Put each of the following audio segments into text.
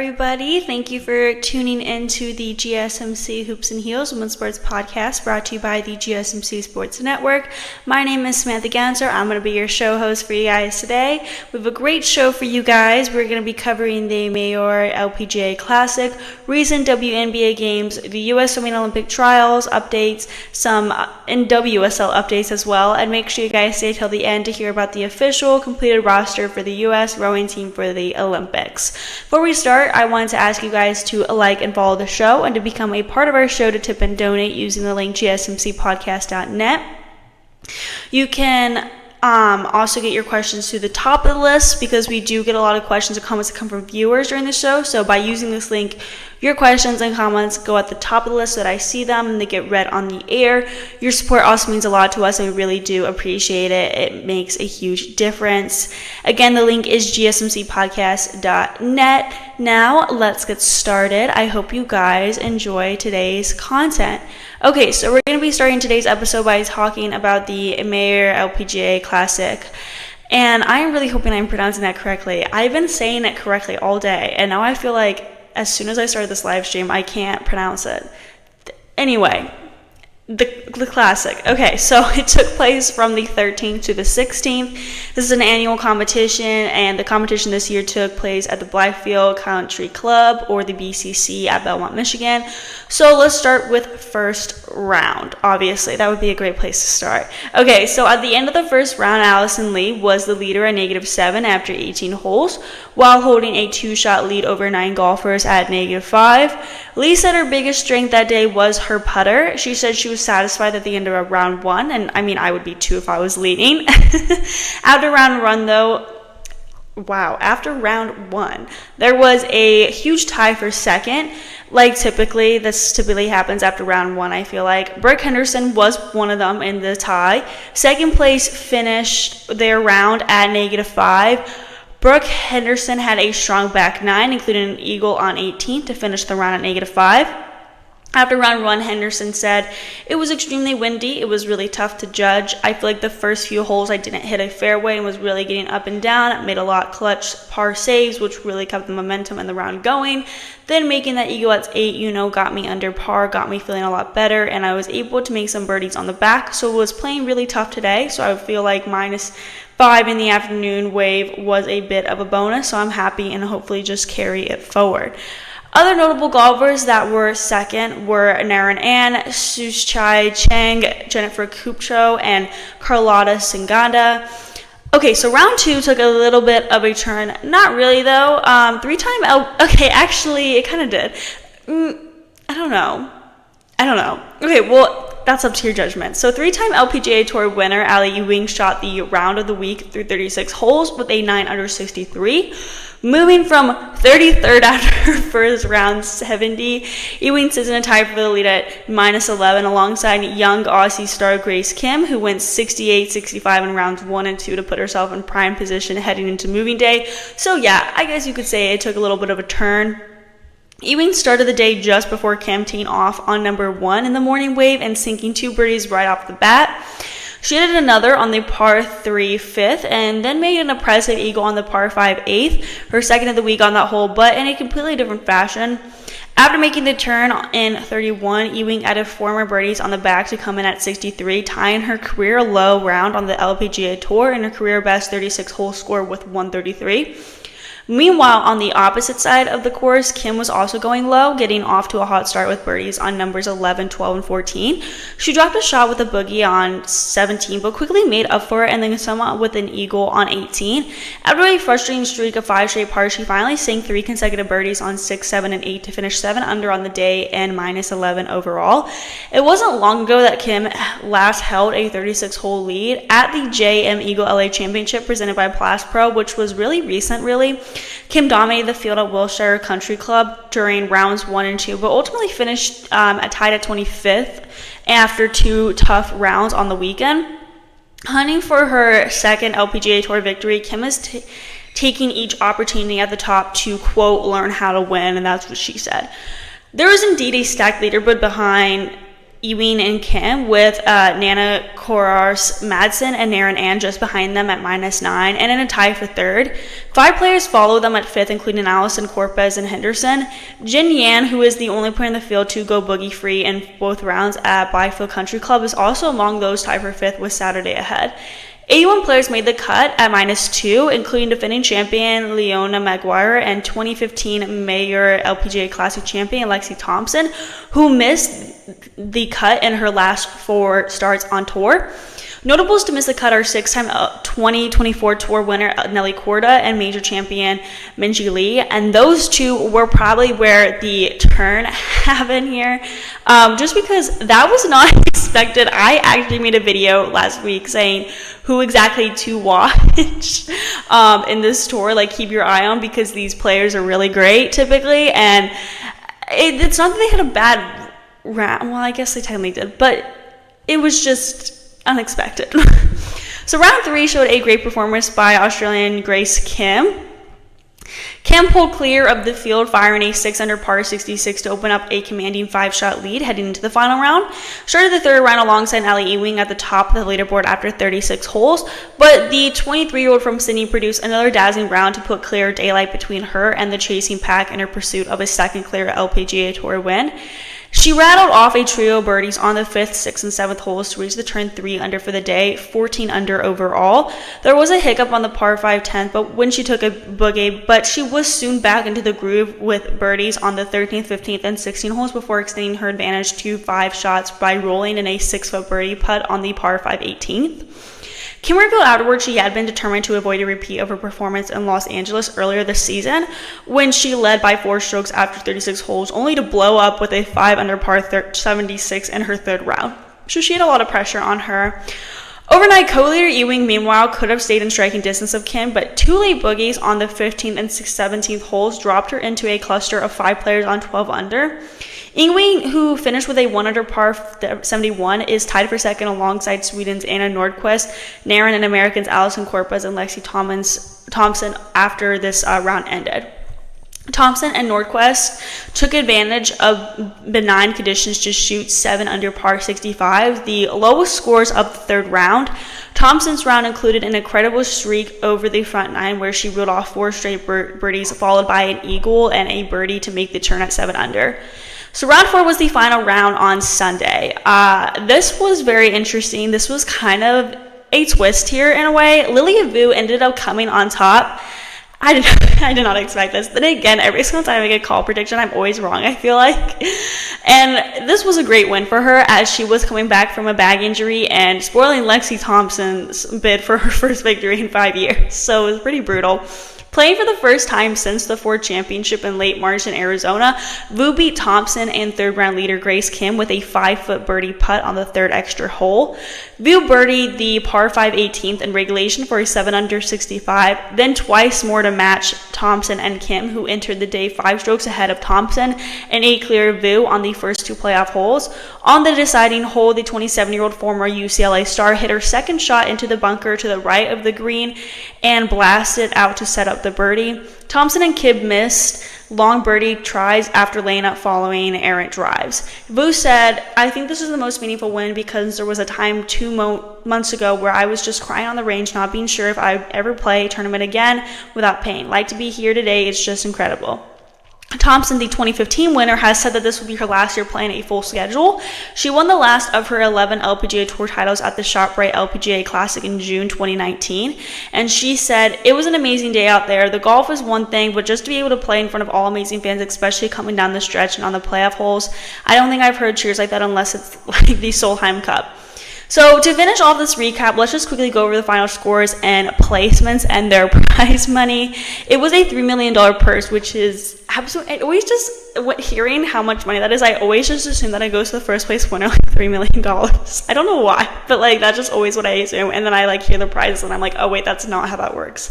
everybody. Thank you for tuning into the GSMC Hoops and Heels Women's Sports Podcast, brought to you by the GSMC Sports Network. My name is Samantha Ganser. I'm going to be your show host for you guys today. We have a great show for you guys. We're going to be covering the Meijer LPGA Classic, recent WNBA games, the U.S. Swimming Olympic trials updates, some NWSL updates as well, and make sure you guys stay till the end to hear about the official completed roster for the U.S. rowing team for the Olympics. Before we start, I wanted to ask you guys to like and follow the show and to become a part of our show to tip and donate using the link gsmcpodcast.net. You can also get your questions to the top of the list because we do get a lot of questions and comments that come from viewers during the show. So by using this link, your questions and comments go at the top of the list so that I see them and they get read on the air. Your support also means a lot to us and we really do appreciate it. It makes a huge difference. Again, the link is gsmcpodcast.net. Now, let's get started. I hope you guys enjoy today's content. Okay, so we're going to be starting today's episode by talking about the Meijer LPGA Classic. And I'm really hoping I'm pronouncing that correctly. I've been saying it correctly all day, and now I feel like as soon as I started this live stream, I can't pronounce it. Anyway, the Classic. Okay, so it took place from the 13th to the 16th. This is an annual competition, and the competition this year took place at the Blythefield Country Club, or the BCC, at Belmont, Michigan. So let's start with first round. Obviously, that would be a great place to start. Okay, so at the end of the first round, Alison Lee was the leader at -7 after 18 holes, while holding a 2-shot lead over 9 golfers at -5. Lee said her biggest strength that day was her putter. She said she was satisfied at the end of round 1, and I mean, I would be too if I was leading. After round 1, there was a huge tie for second. Like this typically happens after round 1, I feel like. Brooke Henderson was one of them in the tie. Second place finished their round at -5. Brooke Henderson had a strong back 9, including an eagle on 18 to finish the round at -5. After round 1, Henderson said, "It was extremely windy. It was really tough to judge. I feel like the first few holes I didn't hit a fairway and was really getting up and down. I made a lot clutch par saves, which really kept the momentum in the round going. Then making that eagle at 8, got me under par, got me feeling a lot better, and I was able to make some birdies on the back. So it was playing really tough today. So I feel like -5 in the afternoon wave was a bit of a bonus. So I'm happy and hopefully just carry it forward." Other notable golfers that were second were Naren Ann, Suchai Chang, Jennifer Kupcho, and Carlotta Singanda. Okay, so round 2 took a little bit of a turn. Not really, though. Okay, actually, it kind of did. I don't know. Okay, well, that's up to your judgment. So 3-time LPGA Tour winner Ewing shot the round of the week through 36 holes with a 9 under 63. Moving from 33rd after her first round 70, Ewing sits in a tie for the lead at -11 alongside young Aussie star Grace Kim, who went 68-65 in rounds 1 and 2 to put herself in prime position heading into moving day. So yeah, I guess you could say it took a little bit of a turn. Ewing started the day just before Kim teeing off on number 1 in the morning wave and sinking 2 birdies right off the bat. She did another on the par 3 5th and then made an impressive eagle on the par 5 8th, her second of the week on that hole, but in a completely different fashion. After making the turn in 31, Ewing added 4 more birdies on the back to come in at 63, tying her career low round on the LPGA Tour and her career best 36-hole score with 133. Meanwhile, on the opposite side of the course, Kim was also going low, getting off to a hot start with birdies on numbers 11, 12, and 14. She dropped a shot with a bogey on 17, but quickly made up for it and then somewhat with an eagle on 18. After a frustrating streak of 5 straight pars, she finally sank 3 consecutive birdies on 6, 7, and 8 to finish 7 under on the day and -11 overall. It wasn't long ago that Kim last held a 36-hole lead at the JM Eagle LA Championship presented by Plus Pro, which was really recent, really. Kim dominated the field at Wilshire Country Club during rounds 1 and 2, but ultimately finished tied at 25th after 2 tough rounds on the weekend. Hunting for her second LPGA Tour victory, Kim is taking each opportunity at the top to, quote, learn how to win, and that's what she said. There is indeed a stacked leaderboard behind Ewing and Kim, with Nana Koras Madsen and Naren Ann just behind them at -9 and in a tie for third. 5 players follow them at fifth, including Alison, Corpez, and Henderson. Jin Yan, who is the only player in the field to go boogie free in both rounds at Blythefield Country Club, is also among those tied for fifth with Saturday ahead. 81 players made the cut at -2, including defending champion Leona Maguire and 2015 Meijer LPGA Classic champion Lexi Thompson, who missed the cut in her last 4 starts on tour. Notables to miss the cut are 6-time 2024 tour winner Nelly Korda and major champion Minji Lee, and those two were probably where the turn happened here, just because that was not expected. I actually made a video last week saying who exactly to watch in this tour, like keep your eye on, because these players are really great typically, and it's not that they had a bad round. Well, I guess they technically did, but it was just unexpected. So round 3 showed a great performance by Australian Grace Kim. Kim pulled clear of the field, firing a 6-under par 66 to open up a commanding 5-shot lead heading into the final round. Started the third round alongside Allie Ewing at the top of the leaderboard after 36 holes, but the 23-year-old from Sydney produced another dazzling round to put clear daylight between her and the chasing pack in her pursuit of a second clear LPGA Tour win. She rattled off a trio of birdies on the 5th, 6th, and 7th holes to reach the turn 3 under for the day, 14 under overall. There was a hiccup on the par 5 10th, but when she took a bogey, but she was soon back into the groove with birdies on the 13th, 15th, and 16th holes before extending her advantage to 5 shots by rolling in a 6-foot birdie putt on the par 5 18th. Kim revealed afterwards she had been determined to avoid a repeat of her performance in Los Angeles earlier this season, when she led by 4 strokes after 36 holes, only to blow up with a 5-under par 76 in her third round. So she had a lot of pressure on her. Overnight, co-leader Ewing, meanwhile, could have stayed in striking distance of Kim, but 2 late boogies on the 15th and 17th holes dropped her into a cluster of 5 players on 12 under. Ewing, who finished with a 1-under par 71, is tied for second alongside Sweden's Anna Nordqvist, Naren, and Americans Alison Corpez and Lexi Thompson after this round ended. Thompson and Nordqvist took advantage of benign conditions to shoot 7 under par 65, the lowest scores of the third round. Thompson's round included an incredible streak over the front 9 where she reeled off 4 straight birdies followed by an eagle and a birdie to make the turn at 7 under. So round 4 was the final round on Sunday. This was very interesting. This was kind of a twist here in a way. Lilia Vu ended up coming on top. I did not expect this. Then again, every single time I make a call prediction, I'm always wrong, I feel like. And this was a great win for her as she was coming back from a back injury and spoiling Lexi Thompson's bid for her first victory in 5 years. So it was pretty brutal. Playing for the first time since the Ford Championship in late March in Arizona, Vu beat Thompson and third-round leader Grace Kim with a 5-foot birdie putt on the 3rd extra hole. Vu birdied the par 5 18th in regulation for a 7-under 65, then twice more to match Thompson and Kim, who entered the day 5 strokes ahead of Thompson and 8 clear of Vu on the first 2 playoff holes. On the deciding hole, the 27-year-old former UCLA star hit her second shot into the bunker to the right of the green and blasted out to set up the birdie. Thompson and Kim missed long birdie tries after laying up following errant drives. Vu said, "I think this is the most meaningful win because there was a time 2 months ago where I was just crying on the range, not being sure if I'd ever play a tournament again without pain. Like to be here today, it's just incredible." Thompson, the 2015 winner, has said that this will be her last year playing a full schedule. She won the last of her 11 LPGA Tour titles at the ShopRite LPGA Classic in June 2019, and she said, "It was an amazing day out there. The golf is one thing, but just to be able to play in front of all amazing fans, especially coming down the stretch and on the playoff holes, I don't think I've heard cheers like that unless it's like the Solheim Cup." So to finish off this recap, let's just quickly go over the final scores and placements and their prize money. It was a $3 million purse, which is absolutely, I always just, hearing how much money that is, I always just assume that it goes to the first place winner, like $3 million. I don't know why, but like that's just always what I assume. And then I like hear the prizes and I'm like, oh wait, that's not how that works.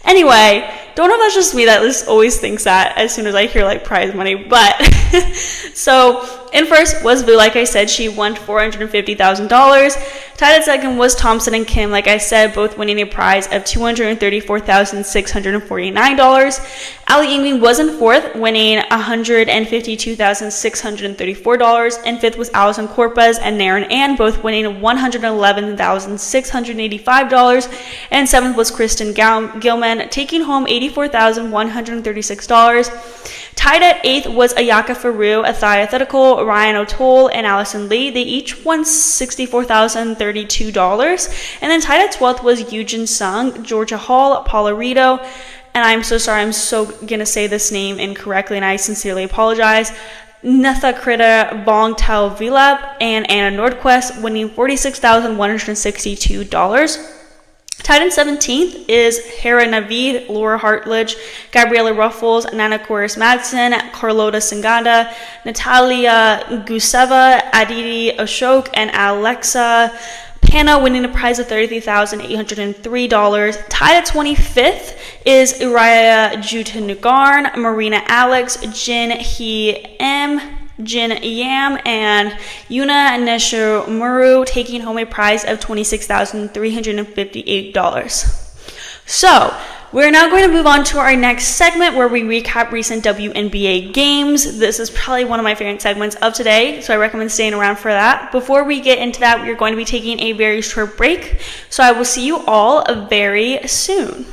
Anyway, don't know if that's just me that just always thinks that as soon as I hear like prize money, but so in first was Vu, like I said, she won $450,000. Tied at second was Thompson and Kim, like I said, both winning a prize of $234,649. Ali Ewing was in fourth, winning $152,634. And fifth was Allison Corpez and Naren Ann, both winning $111,685. And seventh was Kristen Gilman, taking home $84,136. Tied at eighth was Ayaka Faru, Athaya Thetical, Ryan O'Toole, and Alison Lee. They each won $64,032. And then tied at 12th was Eugene Sung, Georgia Hall, Paula Rito, and I'm so sorry, I'm so going to say this name incorrectly, and I sincerely apologize, Netha Krita, Bong Tao Vilab, and Anna Nordquist, winning $46,162. Tied in 17th is Hera Navid, Laura Hartledge, Gabriella Ruffles, Nana Koris Madsen, Carlota Singanda, Natalia Guseva, Aditi Ashok, and Alexa Panna, winning a prize of $33,803. Tied at 25th is Uriah Jutanugarn, Marina Alex, Jin He M, Jin Yam, and Yuna Neshimuru, taking home a prize of $26,358. So, we're now going to move on to our next segment where we recap recent WNBA games. This is probably one of my favorite segments of today, so I recommend staying around for that. Before we get into that, we're going to be taking a very short break, so I will see you all very soon.